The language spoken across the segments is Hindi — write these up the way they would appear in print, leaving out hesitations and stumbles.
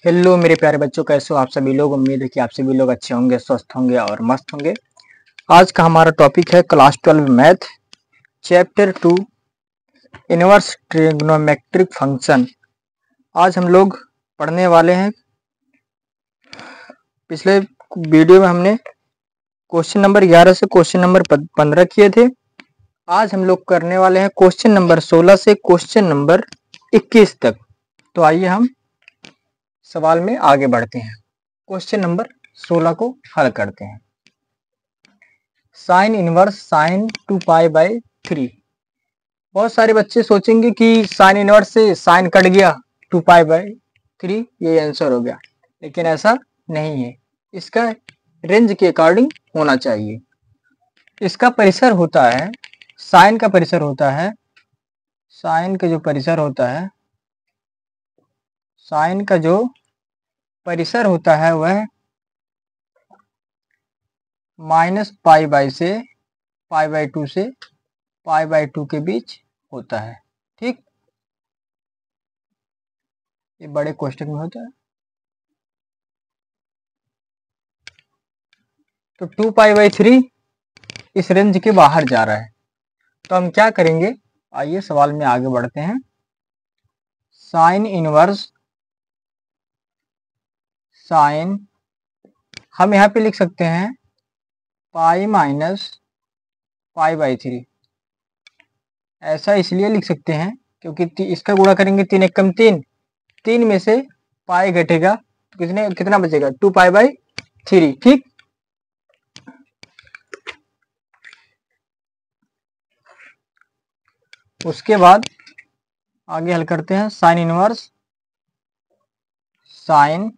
हेलो मेरे प्यारे बच्चों, कैसे हो आप सभी लोग। उम्मीद है कि आप सभी लोग अच्छे होंगे, स्वस्थ होंगे और मस्त होंगे। आज का हमारा टॉपिक है class 12 math, chapter 2 inverse trigonometric function. आज हम लोग पढ़ने वाले हैं। पिछले वीडियो में हमने क्वेश्चन नंबर 11 से क्वेश्चन नंबर 15 किए थे। आज हम लोग करने वाले हैं क्वेश्चन नंबर 16 से क्वेश्चन नंबर 21 तक। तो आइए हम सवाल में आगे बढ़ते हैं। क्वेश्चन नंबर 16 को हल करते हैं। Sine inverse sine 2π/3। बहुत सारे बच्चे सोचेंगे कि साइन इनवर्स से साइन कट गया, 2π/3 ये आंसर हो गया, लेकिन ऐसा नहीं है। इसका रेंज के अकॉर्डिंग होना चाहिए। इसका परिसर होता है, साइन का परिसर होता है, साइन का जो परिसर होता है, साइन का जो परिसर होता है वह -π से π/2 से π/2 के बीच होता है। ठीक, ये बड़े कोष्टक में होता है। तो 2π/3 इस रेंज के बाहर जा रहा है। तो हम क्या करेंगे, आइए सवाल में आगे बढ़ते हैं। साइन इनवर्स साइन हम यहाँ पे लिख सकते हैं π-π/3। ऐसा इसलिए लिख सकते हैं क्योंकि इसका गुणा करेंगे 3 × 3, 3 में से पाई घटेगा तो कितना बचेगा, 2π/3। ठीक, उसके बाद आगे हल करते हैं। साइन इनवर्स साइन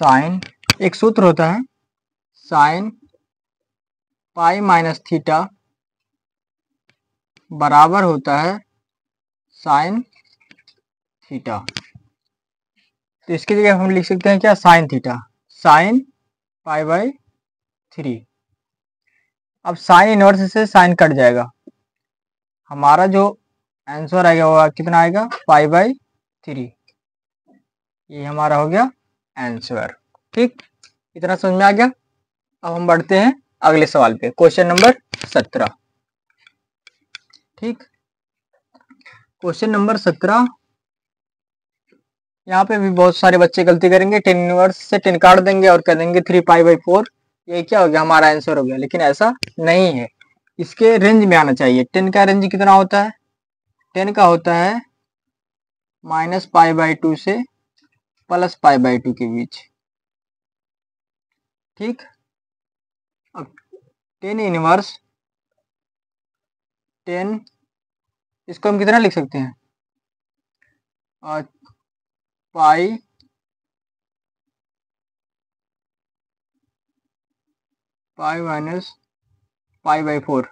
साइन एक सूत्र होता है, साइन π-θ बराबर होता है साइन थीटा। तो इसकी जगह हम लिख सकते हैं क्या, साइन थीटा, साइन π/3। अब साइन इनवर्स से साइन कट जाएगा, हमारा जो आंसर आएगा वो कितना आएगा, π/3। ये हमारा हो गया आंसर। ठीक, इतना समझ में आ गया। अब हम बढ़ते हैं अगले सवाल पे, क्वेश्चन नंबर 17। ठीक, क्वेश्चन नंबर 17, यहाँ पे भी बहुत सारे बच्चे गलती करेंगे, 10 इनवर्स से 10 काट देंगे और कह देंगे 3π/4। ये क्या हो गया, हमारा आंसर हो गया, लेकिन ऐसा नहीं है। इसके रेंज में आना चाहिए। 10 का रेंज कितना होता है, 10 का होता है -π/2 से +π/2 के बीच। ठीक, अब 10 इनवर्स 10, इसको हम कितना लिख सकते हैं, पाई -π/4।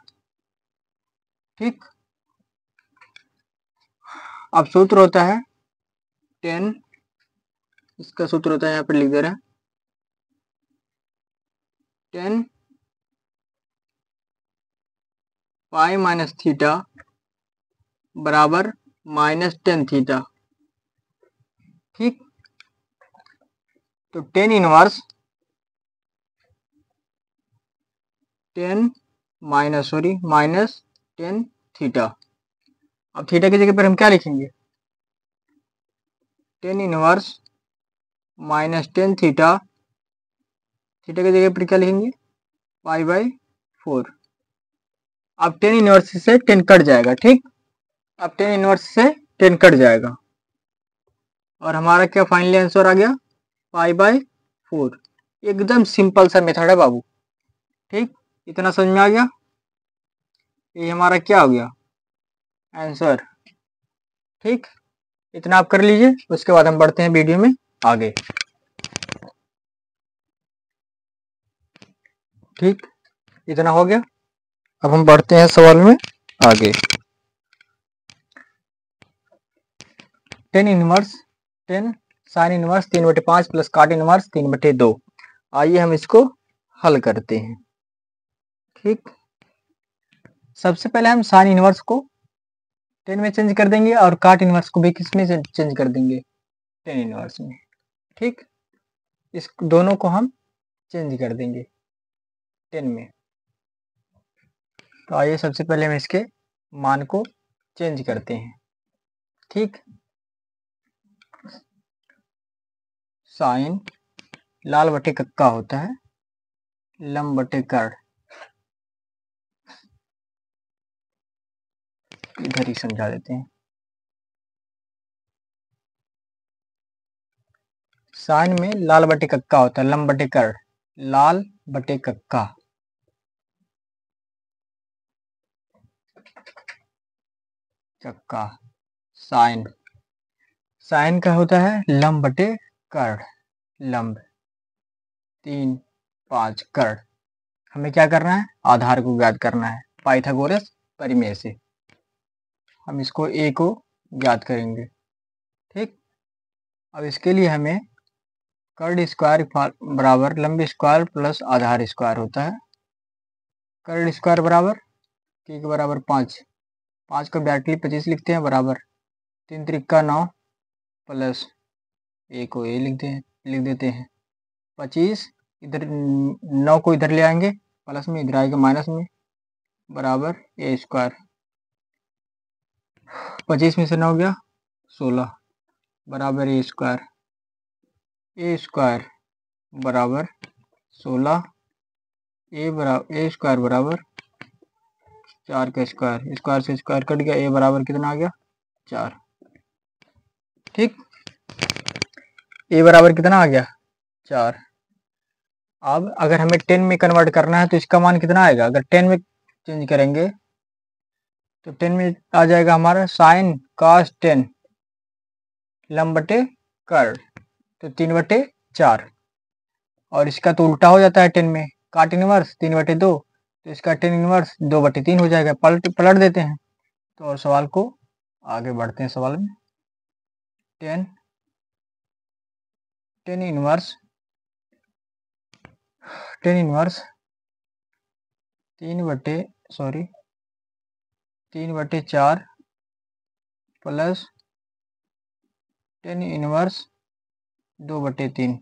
ठीक, अब सूत्र होता है 10, इसका सूत्र होता है, यहाँ पर लिख दे रहे हैं, 10 π-θ बराबर -10 थीटा। ठीक, तो 10 इनवर्स 10 -10 थीटा। अब थीटा की जगह पर हम क्या लिखेंगे, 10 इनवर्स -10 थीटा, थीटा की जगह पर क्या लिखेंगे, π/4। अब 10 इनवर्स से 10 कट जाएगा। ठीक, अब 10 इनवर्स से 10 कट जाएगा और हमारा क्या फाइनली आंसर आ गया, π/4। एकदम सिंपल सा मेथड है बाबू। ठीक, इतना समझ में आ गया। ये हमारा क्या हो गया, आंसर। ठीक, इतना आप कर लीजिए, उसके बाद हम बढ़ते हैं वीडियो में आगे। ठीक, इतना हो गया। अब हम बढ़ते हैं सवाल में आगे। 10 इनवर्स 10 साइन इनवर्स 3/5 प्लस काट इनवर्स 3/2। आइए हम इसको हल करते हैं। ठीक, सबसे पहले हम साइन इनवर्स को 10 में चेंज कर देंगे और काट इनवर्स को भी किस में चेंज कर देंगे, टेन इनवर्स में। ठीक, इस दोनों को हम चेंज कर देंगे 10 में। तो आइए सबसे पहले हम इसके मान को चेंज करते हैं। ठीक, साइन लाल बटे कक्का होता है, लंब बटे कर्ण, इधर ही समझा देते हैं। साइन में लाल बटे कक्का होता है, लंब बटे कर्ण, लाल बटे कक्का, कक्का, साइन, साइन का होता है लंब बटे कर्ण, लंब, 3 5 कर्ण। हमें क्या करना है, आधार को ज्ञात करना है पाइथागोरस परिमेय से। हम इसको a को ज्ञात करेंगे। ठीक, अब इसके लिए हमें कर्ण स्क्वायर बराबर लंब स्क्वायर प्लस आधार स्क्वायर होता है। कर्ण स्क्वायर बराबर k के बराबर 5, 5 को डायरेक्टली 25 लिखते हैं, बराबर 3 त्रिका 9 प्लस a को a लिख देते हैं। 25 इधर 9 को इधर ले आएंगे प्लस में, इधर आएगा माइनस में, बराबर a स्क्वायर, 25 में से 9 गया 16, बराबर a स्क्वायर बराबर 16, a स्क्वायर बराबर 4 का स्क्वायर, स्क्वायर से स्क्वायर कट गया, a बराबर कितना आ गया 4। ठीक, a बराबर कितना आ गया 4। अब अगर हमें 10 में कन्वर्ट करना है तो इसका मान कितना आएगा, अगर 10 में चेंज करेंगे तो 10 में आ जाएगा हमारा साइन कॉस 10 लंब बटे कर्ण, तो 3/4, और इसका तो उल्टा हो जाता है 10 में, काट इनवर्स 3/2, तो इसका 10 इनवर्स 2/3 हो जाएगा। पलट देते हैं तो, और सवाल को आगे बढ़ते हैं। सवाल में 10 inverse 3/4 plus 10 inverse 2/3,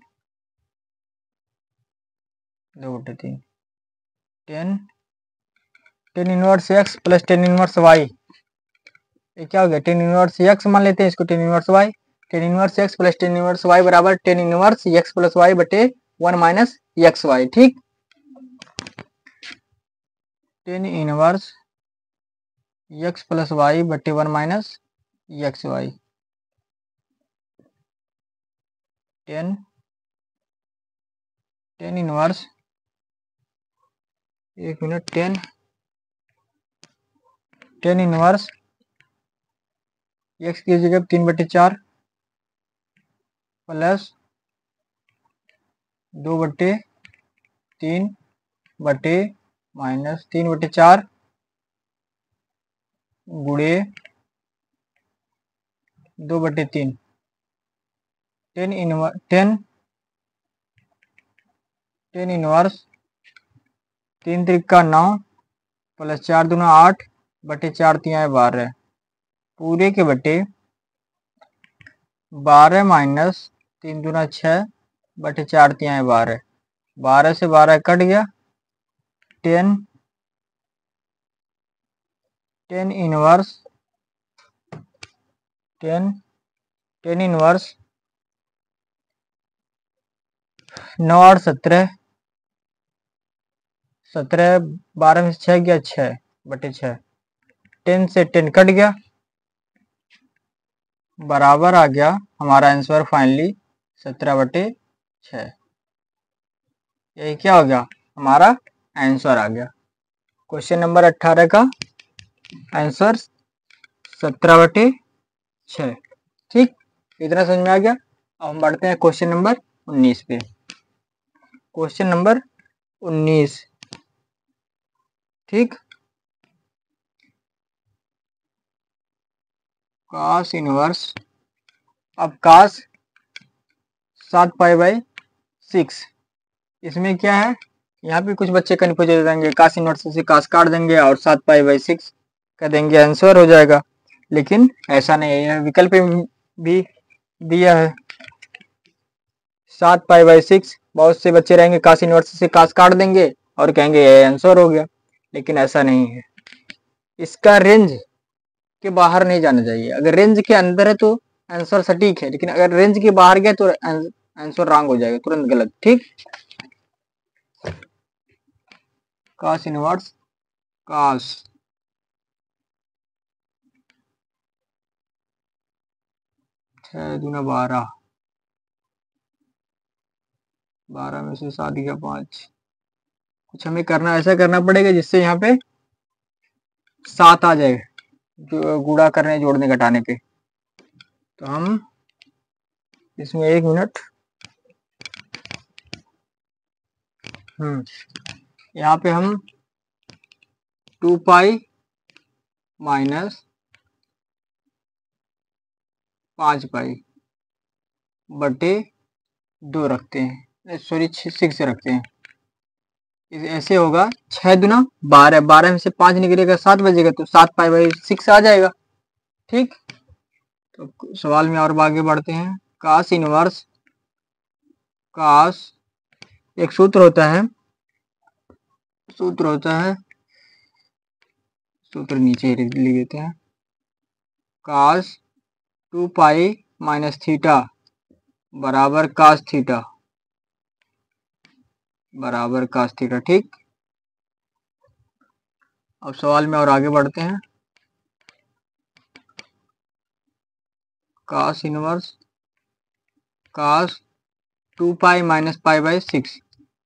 10 inverse x plus 10 inverse y, ये क्या हो गया, 10 इनवर्स x मान लेते हैं इसको, 10 inverse y, 10 inverse x plus 10 inverse y बराबर 10 इनवर्स x प्लस y बटे 1 माइनस xy। ठीक, 10 इनवर्स x प्लस y बटे 1 माइनस xy, 10 इनवर्स, एक मिनट, 10 इनवर्स x की जगह 3/4 प्लस 2/3 बटे माइनस 3/4 गुणे 2/3, 10 इनवर्स 3 त्रिका 9 प्लस 4 दूना 8 बटे 4 तिहाई 12, पूरे के बटे 12 माइनस 3 दूना 6 बटे 4 तिहाई 12, 12 से 12 कट गया, 10 इनवर्स 9 और 17, 12 में से 6 गया 6 बटे 6, 10 से 10 कट गया, बराबर आ गया हमारा आंसर फाइनली 17/6। यही क्या हो गया, हमारा आंसर आ गया। क्वेश्चन नंबर 18 का आंसर 17/6। ठीक, इतना समझ में आ गया। अब हम बढ़ते हैं क्वेश्चन नंबर 19 पे। क्वेश्चन नंबर 19, ठीक, कॉस इनवर्स, अब कॉस 7π/6, इसमें क्या है, यहाँ पे कुछ बच्चे कन्फ्यूज हो जाएंगे, कॉस इनवर्स से कॉस काट देंगे और 7π/6 कर देंगे, आंसर हो जाएगा, लेकिन ऐसा नहीं है, विकल्प भी दिया है 7 पाई बाई 6। बहुत से बच्चे रहेंगे काश इनवर्स से काश काट देंगे और कहेंगे ये आंसर हो गया, लेकिन ऐसा नहीं है। इसका रेंज के बाहर नहीं जाना चाहिए। अगर रेंज के अंदर है तो आंसर सटीक है, लेकिन अगर रेंज के बाहर गया तो आंसर रॉन्ग हो जाएगा, तुरंत गलत। ठीक, काश इनवर्स काश 6 दूना 12, 12 में से 7 गया 5। कुछ हमें करना ऐसा करना पड़ेगा जिससे यहाँ पे 7 आ जाए, जो गुणा करने जोड़ने घटाने पे। तो हम इसमें 1 मिनट, यहाँ पे हम 2 पाई माइनस 5 पाई बटे 2 रखते हैं, सॉरी 6 रखते हैं। ऐसे होगा 6 दूना 12, 12 में से 5 निकलेगा 7 बजेगा, तो 7 पाई बाई 6 आ जाएगा। ठीक, तो सवाल में और आगे बढ़ते हैं। काश इनवर्स काश, एक सूत्र होता है, सूत्र नीचे लिख देते हैं। काश 2 पाई माइनस थीटा बराबर काश थीटा बराबर काश थीटा। ठीक, अब सवाल में और आगे बढ़ते हैं। काश इनवर्स काश 2 पाई माइनस पाई बाई 6,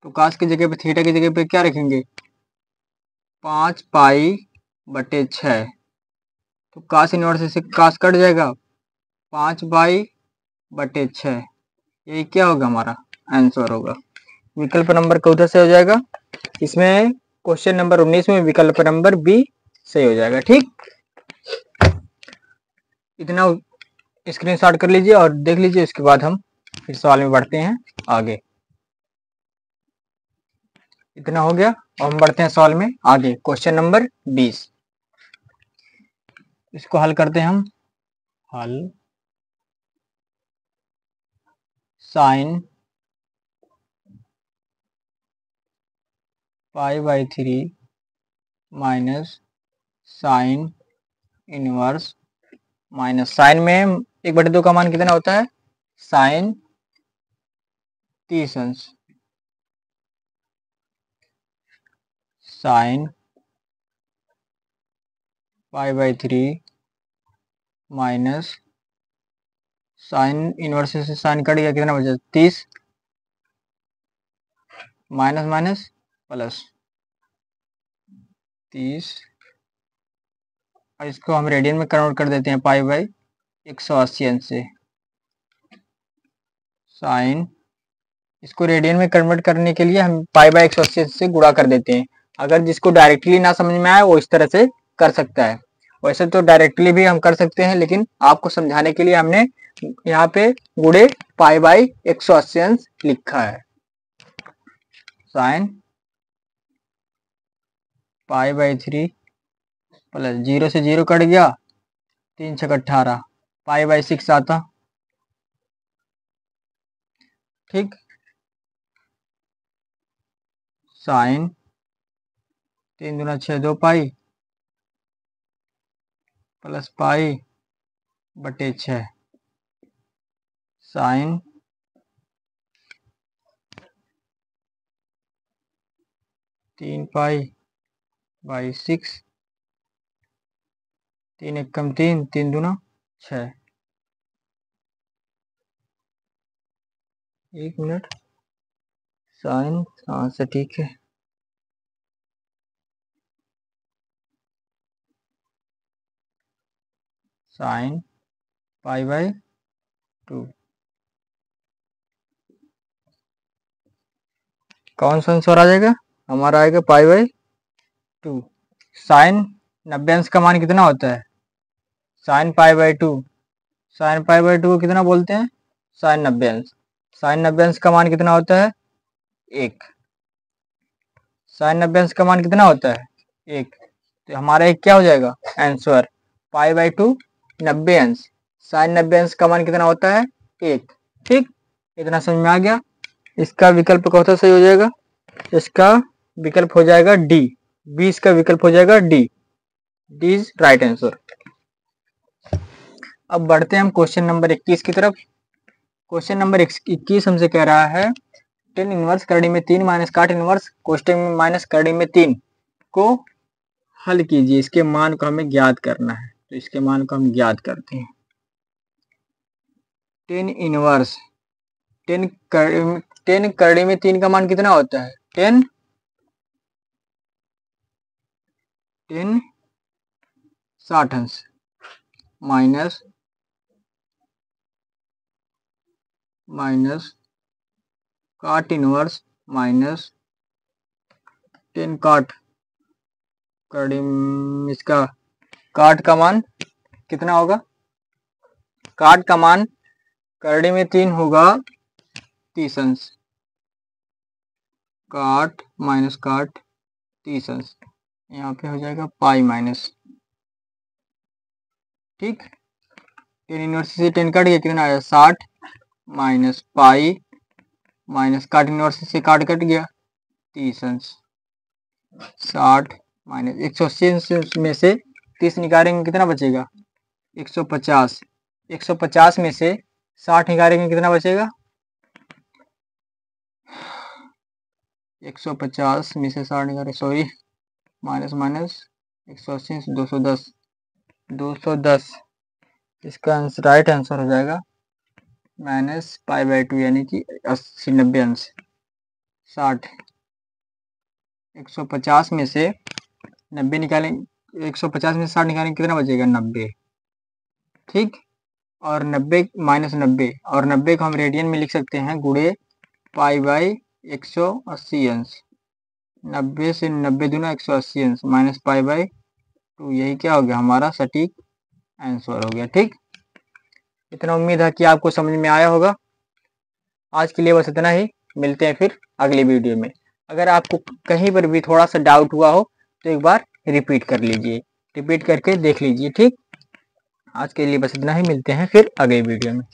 तो काश की जगह पे थीटा की जगह पे क्या रखेंगे, 5 पाई बटे 6। तो काश इनवर्स से काश कट जाएगा, 5 पाई बटे 6, यही क्या होगा, हमारा आंसर होगा। विकल्प नंबर चौदह से हो जाएगा। इसमें क्वेश्चन नंबर 19 में विकल्प नंबर बी सही हो जाएगा। ठीक, इतना स्क्रीनशॉट कर लीजिए और देख लीजिए, इसके बाद हम फिर सवाल में बढ़ते हैं आगे। इतना हो गया और हम बढ़ते हैं सवाल में आगे। क्वेश्चन नंबर 20, इसको हल करते हैं हम। हल sine pi by 3 minus sine inverse minus, sine में 1/2 का मान कितना होता है, साइन 30 अंश, sign pi by 3 minus sine inverse से साइन कट गया, कितना बचा 30, माइनस माइनस प्लस 30, और इसको हम रेडियन में कन्वर्ट कर देते हैं पाई बाई 180 अंश से। साइन, इसको रेडियन में कन्वर्ट करने के लिए हम पाई बाई 180 अंश से गुणा कर देते हैं। अगर जिसको डायरेक्टली ना समझ में आए वो इस तरह से कर सकता है, वैसे तो डायरेक्टली भी हम कर सकते हैं, लेकिन आपको समझाने के लिए हमने यहाँ पे गुणे पाई बाई 180 अंश लिखा है। साइन पाई बाई 3 प्लस 0 से 0 कट गया, 3 छक 18, पाई बाई 6 आता। ठीक, साइन 3 दूना 6, 2 पाई प्लस पाई बटे 6, साइन 3 पाई बाई 6, 3 एक कम 3, 3 दूना 6। 1 मिनट, साइन, हाँ से ठीक है। साइन पाई बाई 2, कौन सा आंसर आ जाएगा, हमारा आएगा पाई बाई 2। साइन 90 अंश का मान कितना होता है, sign pi by 2, sign pi by 2 को कितना बोलते हैं, साइन 90 अंश। साइन 90 अंश का मान कितना होता है, 1। साइन 90 अंश का मान कितना होता है, 1। तो हमारा एक क्या हो जाएगा आंसर, पाई बाई 2 90 अंश, साइन 90 अंश का मान कितना होता है, 1। ठीक, इतना समझ में आ गया। इसका विकल्प कौन सा सही हो जाएगा? इसका विकल्प हो जाएगा डी। 20 का विकल्प हो जाएगा D. D is right answer. अब बढ़ते हैं हम क्वेश्चन नंबर 21 की तरफ। क्वेश्चन नंबर 21 हमसे कह रहा है टेन इनवर्स करड़ी में 3 माइनस काट इनवर्स कोष्टक में माइनस करड़ी में 3 को हल कीजिए। इसके मान को हमें ज्ञात करना है, तो इसके मान को हम ज्ञात करते हैं। टेन इनवर्स 10 करड़ी में 3 का मान कितना होता है? 10 60 अंश माइनस काट इनवर्स माइनस 10 काट करड़ी में इसका काट का मान कितना होगा? काट का मान करड़ी में 3 होगा 30 अंश। काट माइनस काट 30 अंश, यहाँ पे हो जाएगा पाई माइनस। ठीक, 10 इनवर्स से 10 काट गया, कितना आया? 60 माइनस पाई माइनस काट इनवर्स से काट कट गया 30 अंश। 60 माइनस 180 में से 30 निकालेंगे कितना बचेगा? 150। 150 में से 60 निकालेंगे कितना बचेगा? 150 में से 60 निकाले, सॉरी माइनस 180 से 210। 210 इसका आंसर राइट आंसर हो जाएगा माइनस पाई बाई 2 यानी कि 80-90 अंश। 60 150 में से 90 निकालेंगे, 150 में से 60 निकालेंगे कितना बचेगा? 90। ठीक, और 90 माइनस 90, और 90 को हम रेडियन में लिख सकते हैं गुणे पाई बाई 180 अंश। 90 से 90 दूना 180 अंश माइनस पाई बाई 2, यही क्या हो गया? हमारा सटीक आंसर हो गया। ठीक, इतना उम्मीद है कि आपको समझ में आया होगा। आज के लिए बस इतना ही, मिलते हैं फिर अगली वीडियो में। अगर आपको कहीं पर भी थोड़ा सा डाउट हुआ हो तो एक बार रिपीट कर लीजिए, रिपीट करके देख लीजिए। ठीक, आज के लिए बस इतना ही, मिलते हैं फिर अगली वीडियो में।